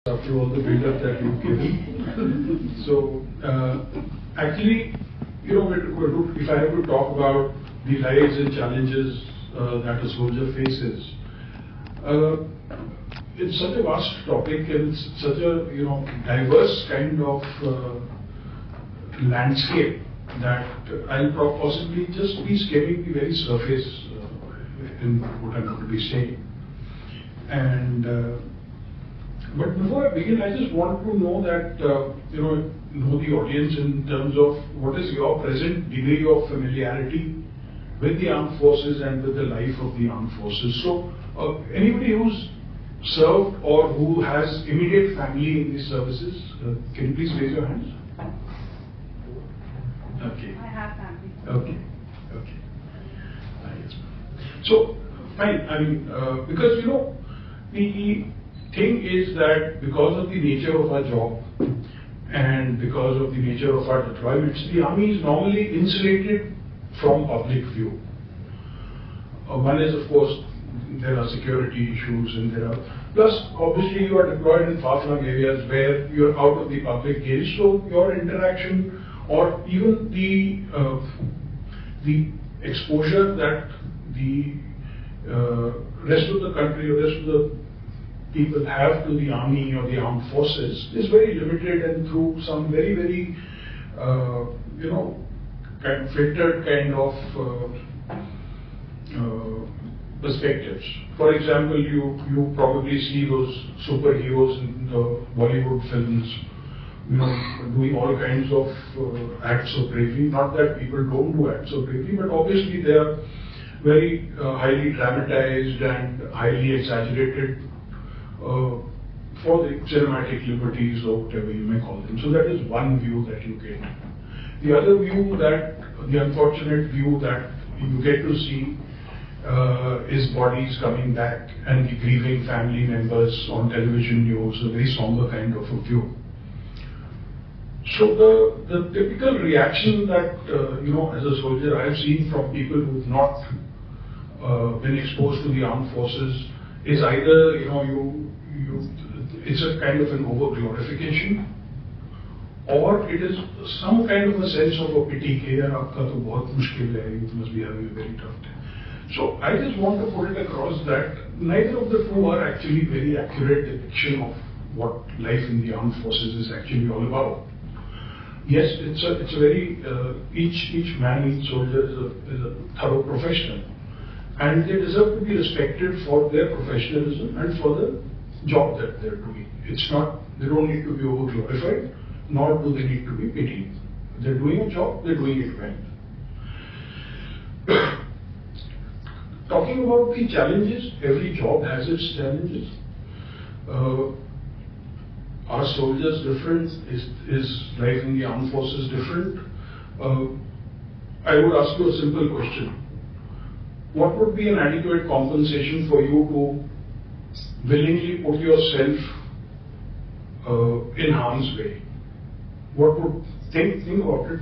after all the build-up that you've given. So, actually, if I have to talk about the lives and challenges that a soldier faces, it's such a vast topic and it's such a diverse kind of landscape that I'll possibly just be skimming the very surface in what I'm going to be saying. And but before I begin, I just want to know that know the audience in terms of what is your present degree of familiarity with the armed forces and with the life of the armed forces. So, anybody who's served or who has immediate family in these services, can you please raise your hands? Okay. I have family. Okay. Okay. So, fine. I mean, because the thing is that because of the nature of our job and because of the nature of our deployments, the army is normally insulated from public view. One is, of course, there are security issues and there are, plus obviously you are deployed in far-flung areas where you are out of the public gaze, so your interaction or even the exposure that the rest of the country or rest of the people have to the army or the armed forces is very limited and through some very, very, kind of filtered kind of perspectives. For example, you probably see those superheroes in the Bollywood films, doing all kinds of acts of bravery. Not that people don't do acts of bravery, but obviously they are very highly dramatized and highly exaggerated for the cinematic liberties or whatever you may call them. So that is one view that you get. The other view the unfortunate view that you get to see is bodies coming back and the grieving family members on television news, a very somber kind of a view. So the typical reaction that, as a soldier I have seen from people who have not been exposed to the armed forces is either, it's a kind of an over-glorification, or it is some kind of a sense of a pity, कि यार आपका तो बहुत मुश्किल है, you must be having a very tough time. So I just want to put it across that neither of the two are actually very accurate depiction of what life in the armed forces is actually all about. Yes, it's a very each man, each soldier is a thorough professional. And they deserve to be respected for their professionalism and for the job that they're doing. It's not, they don't need to be over glorified, nor do they need to be pitied. They're doing a job, they're doing it well. Talking about the challenges, every job has its challenges. Are soldiers different? Is life in the armed forces different? I would ask you a simple question. What would be an adequate compensation for you to willingly put yourself in harm's way? What would, think about it,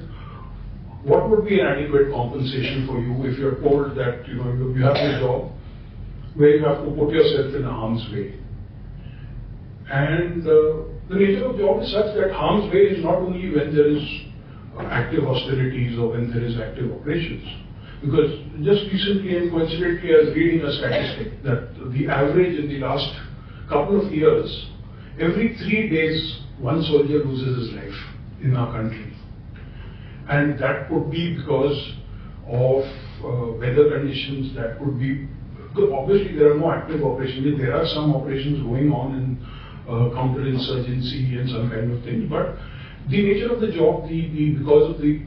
what would be an adequate compensation for you if you're told that you have a job where you have to put yourself in harm's way? And the nature of the job is such that harm's way is not only when there is active hostilities or when there is active operations. Because just recently and coincidentally I was reading a statistic that the average in the last couple of years, every 3 days one soldier loses his life in our country. And that could be because of weather conditions, that could be, obviously there are no active operations, there are some operations going on in counterinsurgency and some kind of things, but the nature of the job, because of the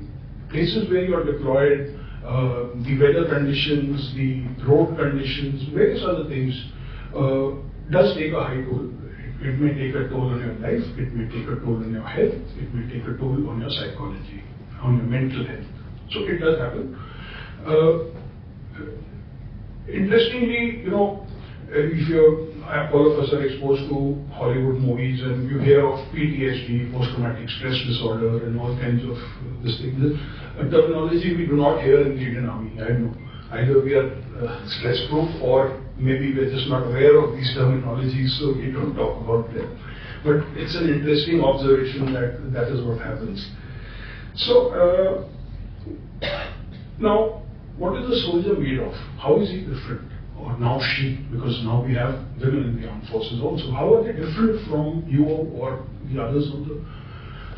places where you are deployed, the weather conditions, the road conditions, various other things, does take a high toll. It may take a toll on your life, it may take a toll on your health, it may take a toll on your psychology, on your mental health. So it does happen. Interestingly, if all of us are exposed to Hollywood movies and you hear of PTSD, post-traumatic stress disorder, and all kinds of this thing. A terminology we do not hear in the Indian Army. I know. Either we are stress-proof or maybe we're just not aware of these terminologies, so we don't talk about them. But it's an interesting observation that that is what happens. So, now, what is the soldier made of? How is he different? Or now she, because now we have women in the armed forces also. How are they different from you or the others of the...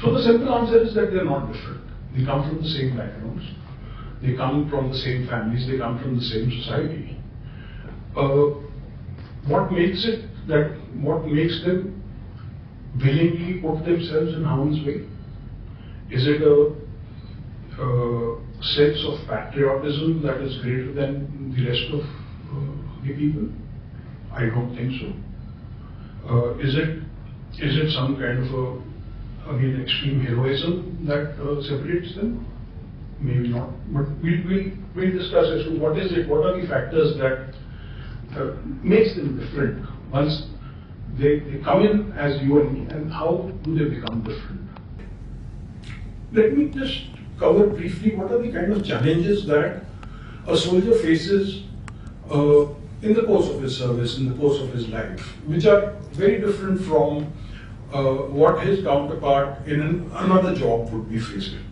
So the simple answer is that they are not different. They come from the same backgrounds. They come from the same families. They come from the same society. What makes them willingly put themselves in harm's way? Is it a sense of patriotism that is greater than the rest of the people? I don't think so. Is it some kind of again extreme heroism that separates them? Maybe not. But we'll discuss as to what is it. What are the factors that makes them different once they come in as you and me, and how do they become different? Let me just cover briefly what are the kind of challenges that a soldier faces in the course of his service, in the course of his life, which are very different from what his counterpart in another job would be facing.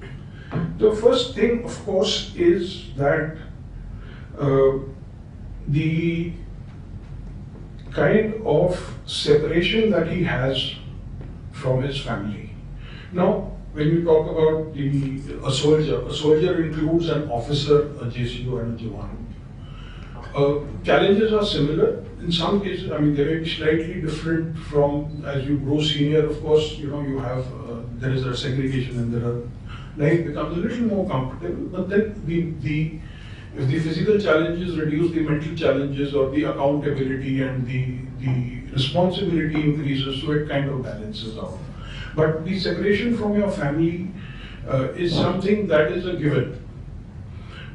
The first thing, of course, is that the kind of separation that he has from his family. Now, when you talk about a soldier includes an officer, a JCO, and a Jawan. Challenges are similar. In some cases, I mean, they may be slightly different from as you grow senior. Of course, you have there is a segregation, and life becomes a little more comfortable. But then if the physical challenges reduce, the mental challenges or the accountability and the responsibility increases, so it kind of balances out. But the separation from your family is something that is a given,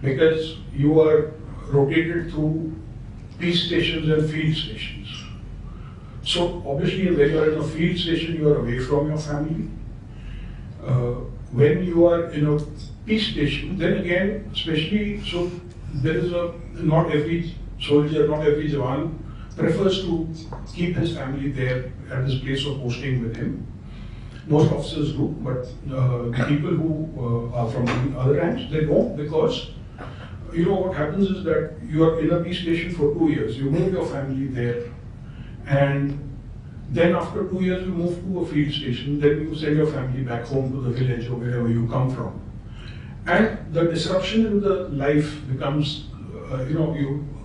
because you are rotated through peace stations and field stations. So obviously when you are in a field station, you are away from your family. When you are in a peace station, then again, especially, so there is not every soldier, not every Jawan prefers to keep his family there at his place of posting with him. Most officers do, but the people who are from the other ranks, they don't, because what happens is that you are in a peace station for 2 years, you move your family there, and then after 2 years you move to a field station, then you send your family back home to the village or wherever you come from. And the disruption in the life becomes,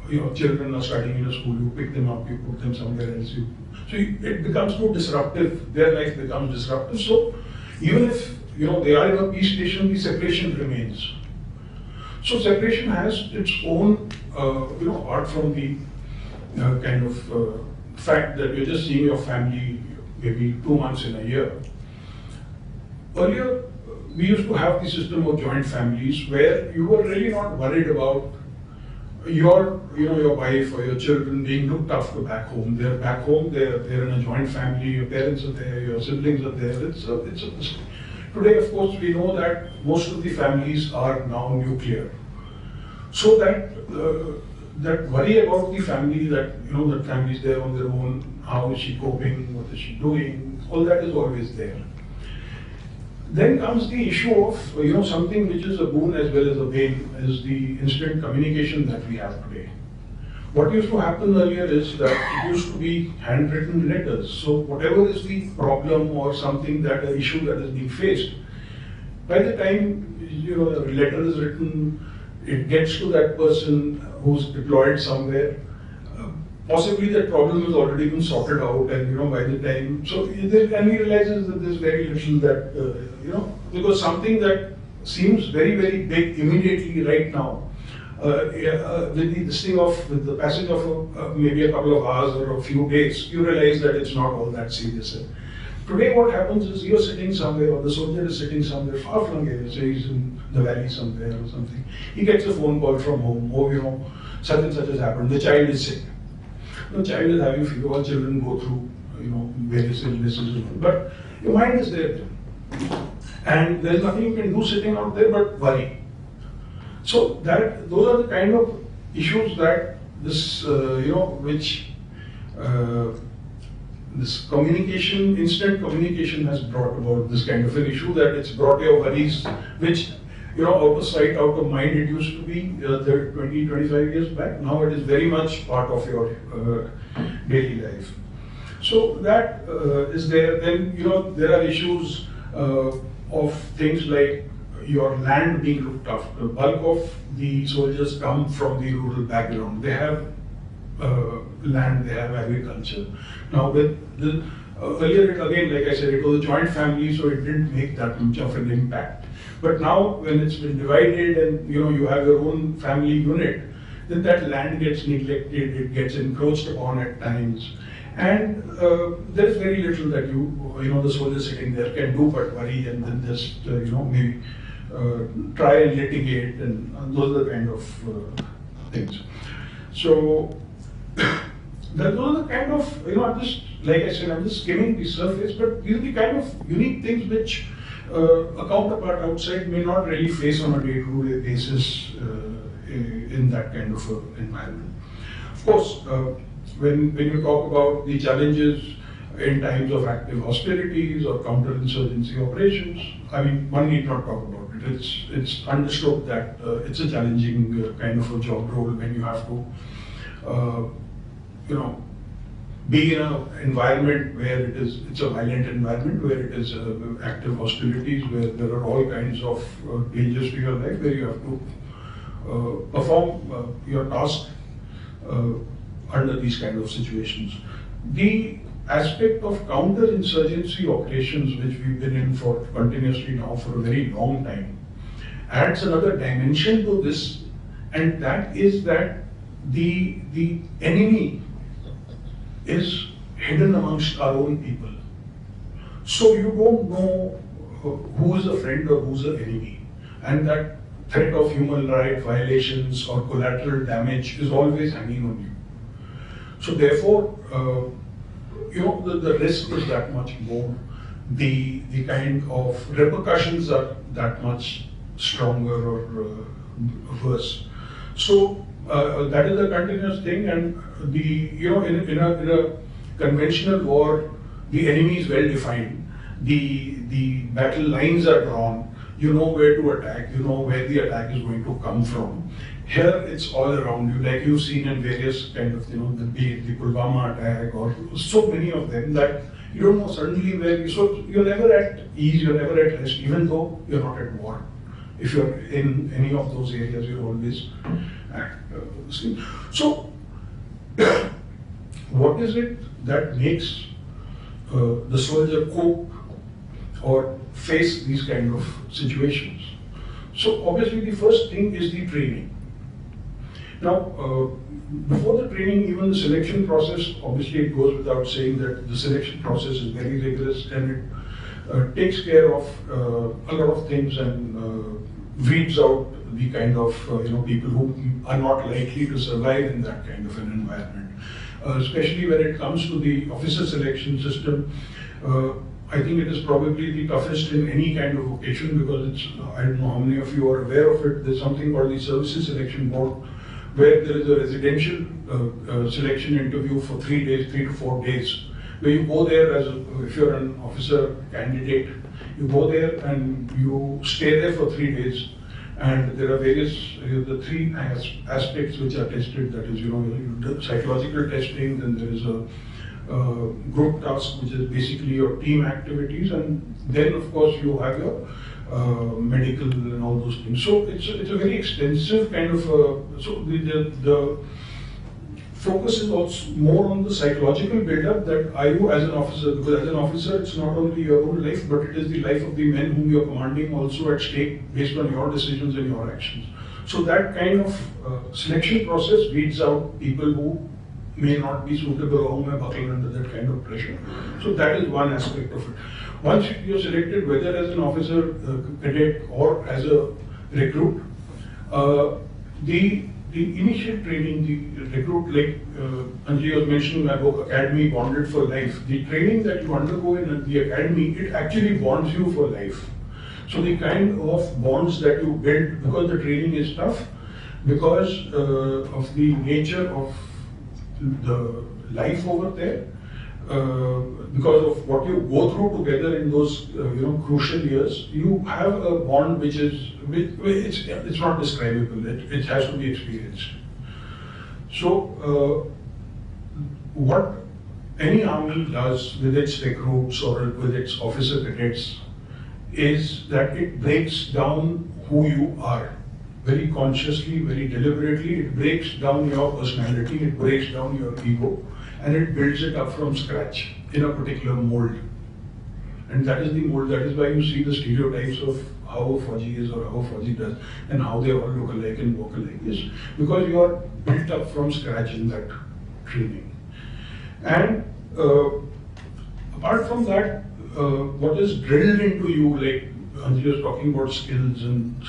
your children are studying in a school, you pick them up, you put them somewhere else, it becomes more disruptive, their life becomes disruptive. So even if they are in a peace station, the separation remains. So separation has its own, apart from the kind of fact that you're just seeing your family maybe 2 months in a year. Earlier, we used to have the system of joint families where you were really not worried about your wife or your children being looked after back home. They're back home, they're in a joint family, your parents are there, your siblings are there. Today, of course, we know that most of the families are now nuclear. So that worry about the family, that that family is there on their own, how is she coping, what is she doing, all that is always there. Then comes the issue of something which is a boon as well as a bane, is the instant communication that we have today. What used to happen earlier is that it used to be handwritten letters. So whatever is the problem or something, that an issue that is being faced, by the time the letter is written, it gets to that person who's deployed somewhere. Possibly that problem has already been sorted out, and by the time, and he realizes that there's very little that because something that seems very, very big immediately right now, with the passage of maybe a couple of hours or a few days, you realize that it's not all that serious. Today what happens is you're sitting somewhere, or the soldier is sitting somewhere far from here, say he's in the valley somewhere or something. He gets a phone call from home, such and such has happened, the child is sick. The child is having fever, all children go through, various illnesses, but your mind is there. And there's nothing you can do sitting out there but worry. So those are the kind of issues that this, which this communication, instant communication has brought about this kind of an issue, that it's brought your worries, which, out of sight, out of mind, it used to be 20, 25 years back. Now it is very much part of your daily life. So that is there. Then, there are issues of things like your land being looked after. The bulk of the soldiers come from the rural background. They have land, they have agriculture. Now with the earlier, again, like I said, it was a joint family, so it didn't make that much of an impact. But now when it's been divided and you have your own family unit, then that land gets neglected, it gets encroached upon at times. And there's very little that the soldier sitting there can do but worry and then just, maybe try and litigate, and those are the kind of things. So, those are the kind of, I'm just, like I said, I'm just skimming the surface, but these are the kind of unique things which a counterpart outside may not really face on a day-to-day basis in that kind of environment. Of course, when you talk about the challenges in times of active hostilities or counterinsurgency operations, I mean, one need not talk about it. It's understood that it's a challenging kind of a job role when you have to, be in an environment where it's a violent environment, where it is active hostilities, where there are all kinds of dangers to your life, where you have to perform your task under these kind of situations. The aspect of counterinsurgency operations, which we've been in for continuously now for a very long time, adds another dimension to this, and that is that the enemy is hidden amongst our own people. So you don't know who is a friend or who's an enemy, and that threat of human rights violations or collateral damage is always hanging on you. So therefore, the risk is that much more. The kind of repercussions are that much stronger or worse. So that is a continuous thing, and in a conventional war, the enemy is well defined. The battle lines are drawn. You know where to attack. You know where the attack is going to come from. Here it's all around you, like you've seen in various kind of, the Pulwama attack or so many of them, that you don't know suddenly where so you're never at ease, you're never at rest, even though you're not at war. If you're in any of those areas, you're always at So, what is it that makes the soldier cope or face these kind of situations? So obviously the first thing is the training. Now, before the training, even the selection process, obviously it goes without saying that the selection process is very rigorous, and it takes care of a lot of things and weeds out the kind of people who are not likely to survive in that kind of an environment. Especially when it comes to the officer selection system, I think it is probably the toughest in any kind of vocation, because it's, I don't know how many of you are aware of it, there's something called the Services Selection Board, where there is a residential selection interview for 3 days, 3 to 4 days, where you go there if you're an officer candidate, you go there and you stay there for 3 days, and there are various, the three aspects which are tested, that is, the psychological testing, then there is a group task, which is basically your team activities, and then of course you have your medical and all those things. So it's a very extensive kind of, so the focus is also more on the psychological build-up, that are you as an officer, because as an officer it's not only your own life, but it is the life of the men whom you're commanding also at stake based on your decisions and your actions. So that kind of selection process weeds out people who may not be suitable or who may buckle under that kind of pressure. So that is one aspect of it. Once you're selected, whether as an officer, cadet, or as a recruit, the initial training, the recruit, like Anjali was mentioning my book, Academy Bonded for Life. The training that you undergo in the academy, it actually bonds you for life. So the kind of bonds that you build, because the training is tough, because of the nature of the life over there, because of what you go through together in those crucial years, you have a bond which is it's not describable. It has to be experienced. So what any army does with its recruits or with its officer cadets is that it breaks down who you are. Very consciously, very deliberately, it breaks down your personality, it breaks down your ego, and it builds it up from scratch in a particular mold. And that is the mold, that is why you see the stereotypes of how a Fauji is or how a Fauji does, and how they all look alike and walk alike, is because you are built up from scratch in that training. And apart from that, what is drilled into you, like Anjali was talking about skills, and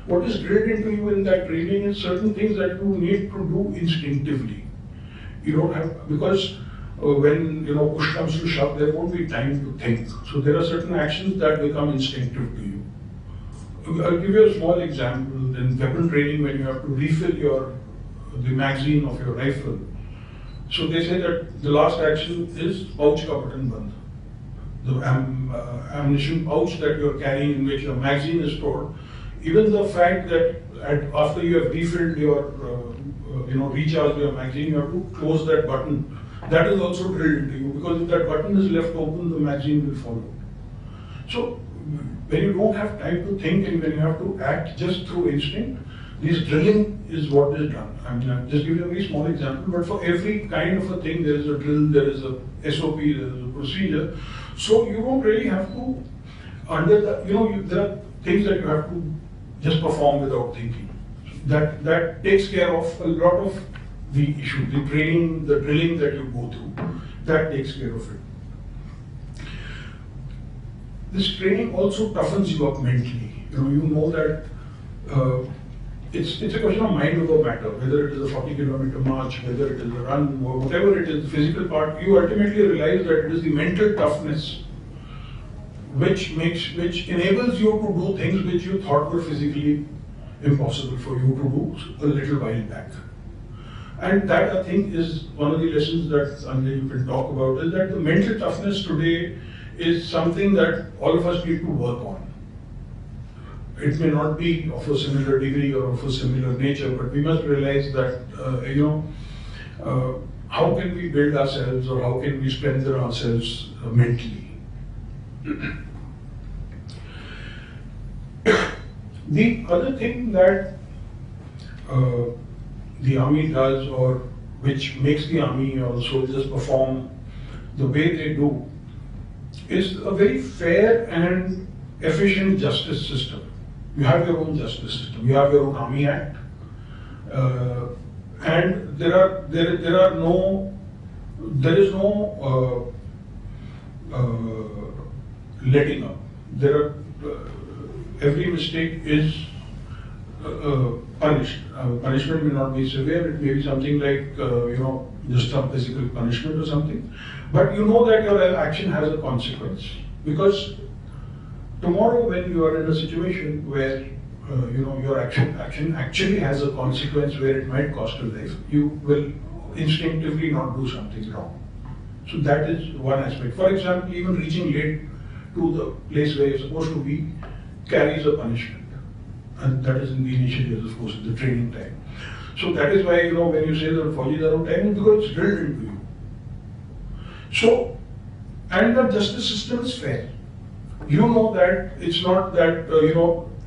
what is drilled into you in that training is certain things that you need to do instinctively. You don't have, because when push comes to shove, there won't be time to think. So there are certain actions that become instinctive to you. I'll give you a small example. In weapon training, when you have to refill the magazine of your rifle, so they say that the last action is pouch ka button band. The ammunition pouch that you are carrying in which your magazine is stored, even the fact that after you have refilled your, recharged your magazine, you have to close that button. That is also drilled into you, because if that button is left open, the magazine will fall out. So when you don't have time to think and when you have to act just through instinct, this drilling is what is done. I mean, I'll just give you a very small example, but for every kind of a thing, there is a drill, there is a SOP, there is a procedure. So you don't really have to, there are things that you have to just perform without thinking. That takes care of a lot of the issue, the training, the drilling that you go through. That takes care of it. This training also toughens you up mentally. You know that it's a question of mind over matter, whether it is a 40-kilometer march, whether it is a run, or whatever it is, the physical part, you ultimately realize that it is the mental toughness which enables you to do things which you thought were physically impossible for you to do a little while back. And that, I think, is one of the lessons that Anjali you can talk about, is that the mental toughness today is something that all of us need to work on. It may not be of a similar degree or of a similar nature, but we must realize that, how can we build ourselves or how can we strengthen ourselves mentally? The other thing that the army does, or which makes the army or soldiers perform the way they do, is a very fair and efficient justice system. You have your own justice system. You have your own Army Act, and there is no letting up. Every mistake is punished. Punishment may not be severe. It may be something like just some physical punishment or something. But you know that your action has a consequence, because tomorrow when you are in a situation where your action actually has a consequence where it might cost a life, you will instinctively not do something wrong. So that is one aspect. For example, even reaching late to the place where you're supposed to be carries a punishment. And that is in the initial years, of course, the training time. So that is why, when you say that Faujis are on time, because it's drilled into you. So, and the justice system is fair. You know that it's not that,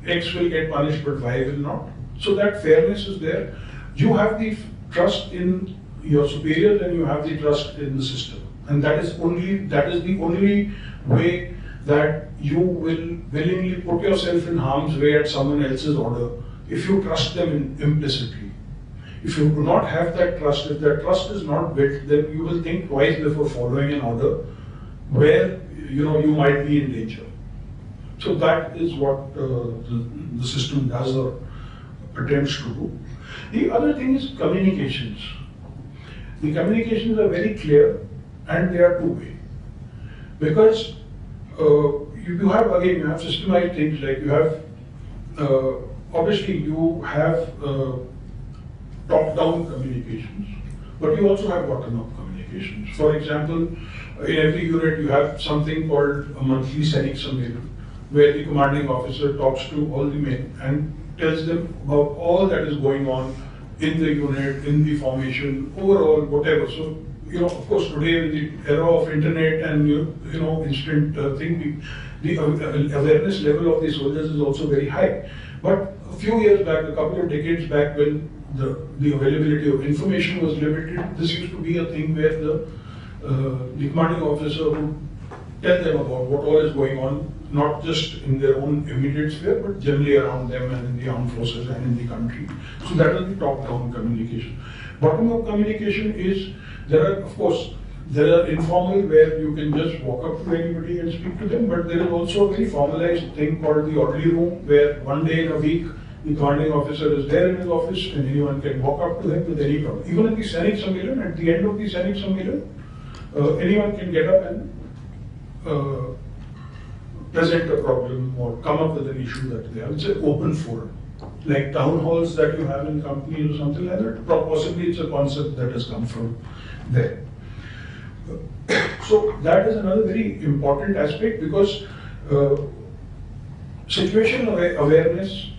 X will get punished but Y will not. So that fairness is there. You have the trust in your superiors and you have the trust in the system. And that is the only way that you will willingly put yourself in harm's way at someone else's order if you trust them implicitly. If you do not have that trust, if that trust is not built, then you will think twice before following an order where you might be in danger. So that is what the system does or attempts to do. The other thing is communications. The communications are very clear and they are two-way. Because you have systemized things, like you have, obviously you have top-down communications, but you also have bottom-up communications. communications. For example, in every unit you have something called a monthly Sainik Sammelan, where the commanding officer talks to all the men and tells them about all that is going on in the unit, in the formation, overall, whatever. So, of course, today in the era of internet and instant thing, the awareness level of the soldiers is also very high. But a few years back, a couple of decades back, when the availability of information was limited, this used to be a thing where the commanding officer would tell them about what all is going on, not just in their own immediate sphere, but generally around them and in the armed forces and in the country. So that is the top-down communication. Bottom-up communication is, there are informal where you can just walk up to anybody and speak to them, but there is also a very formalized thing called the orderly room, where one day in a week, the commanding officer is there in his office and anyone can walk up to him with any problem. Even in the Sainik Sammelan, at the end of the Sainik Sammelan, anyone can get up and present a problem or come up with an issue that they have. It's an open forum, like town halls that you have in companies or something like that. Possibly it's a concept that has come from there. So that is another very important aspect, because situation awareness